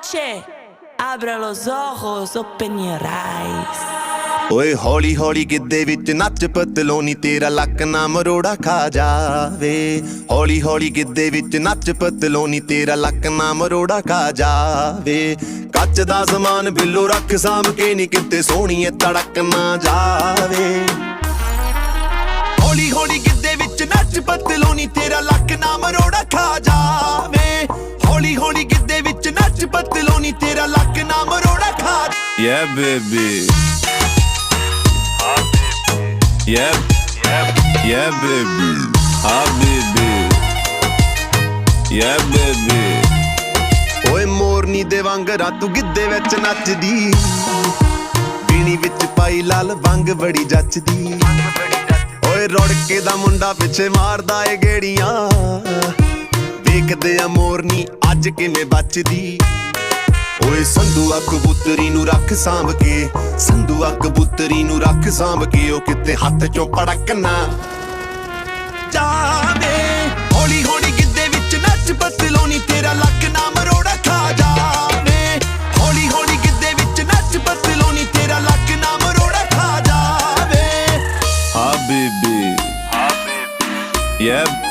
noche. Abre los ojos, open your eyes. ਓਏ ਹੌਲੀ ਹੌਲੀ ਗਿੱਧੇ ਵਿੱਚ ਨੱਚ ਪਤਲੋਨੀ ਤੇਰਾ ਲੱਕ ਨਾ ਮਰੋੜਾ ਖਾ ਜਾਵੇ ਹੌਲੀ ਹੌਲੀ ਗਿੱਧੇ ਵਿੱਚ ਨੱਚ ਪਤਲੋਨੀ ਤੇਰਾ ਲੱਕ ਨਾ ਮਰੋੜਾ ਖਾ ਜਾਵੇ ਕੱਚ ਦਾ ਸਮਾਨ ਬਿੱਲੋ ਰੱਖ ਸਾਂਭ ਕੇ ਨੀ ਕਿਤੇ ਸੋਹਣੀਏ ਤੜਕ ਨਾ ਜਾਵੇ ਹੌਲੀ ਹੌਲੀ ਗਿੱਧੇ ਵਿੱਚ ਨੱਚ ਪਤਲੋਨੀ ਤੇਰਾ ਲੱਕ ਨਾ ਮਰੋੜਾ ਖਾ ਜਾਵੇ ਹੌਲੀ ਹੌਲੀ ਗਿੱਧੇ ਵਿੱਚ ਨੱਚ ਪਤਲੋਨੀ ਤੇਰਾ ਲੱਕ ਨਾ ਮਰੋੜਾ ਖਾ Yeah, baby. Yeah, yeah, baby. Ah, baby. Yeah, baby. ਓਏ ਮੋਰਨੀ ਦੇ ਵਾਂਗਰਾਂ ਤੂੰ ਗਿੱਧੇ ਵਿੱਚ ਨੱਚਦੀ ਪੀਣੀ ਵਿੱਚ ਪਾਈ ਲਾਲ ਵੰਗ ਬੜੀ ਜੱਚਦੀ ਓਏ ਰੁੜਕੇ ਦਾ ਮੁੰਡਾ ਪਿੱਛੇ ਮਾਰਦਾ ਏ ਗੇੜੀਆਂ ਵੇਖਦੇ ਆ ਮੋਰਨੀ ਅੱਜ ਕਿਵੇਂ ਬਚਦੀ ਓਏ ਸੰਧੂਆ ਕਬੂਤਰੀ ਨੂੰ ਰੱਖ ਸਾਂਭ ਕੇ ਸੰਧੂਆ ਕਬੂਤਰੀ ਨੂੰ ਰੱਖ ਸਾਂਭ ਕੇ ਉਹ ਕਿਤੇ ਹੱਥ ਚੋਂ ਪੜਕ ਨਾ ਜਾਵੇ ਹੌਲੀ ਹੌਲੀ ਗਿੱਧੇ ਵਿੱਚ ਨੱਚ ਪਤਲੋਨੀ ਤੇਰਾ ਲੱਕ ਨਾ ਮਰੋੜਾ ਖਾ ਜਾਵੇ ਹੌਲੀ ਹੌਲੀ ਗਿੱਧੇ ਵਿੱਚ ਨੱਚ ਪਤਲੋਨੀ ਤੇਰਾ ਲੱਕ ਨਾ ਮਰੋੜਾ ਖਾ ਜਾਵੇ Ah, baby. Yeah.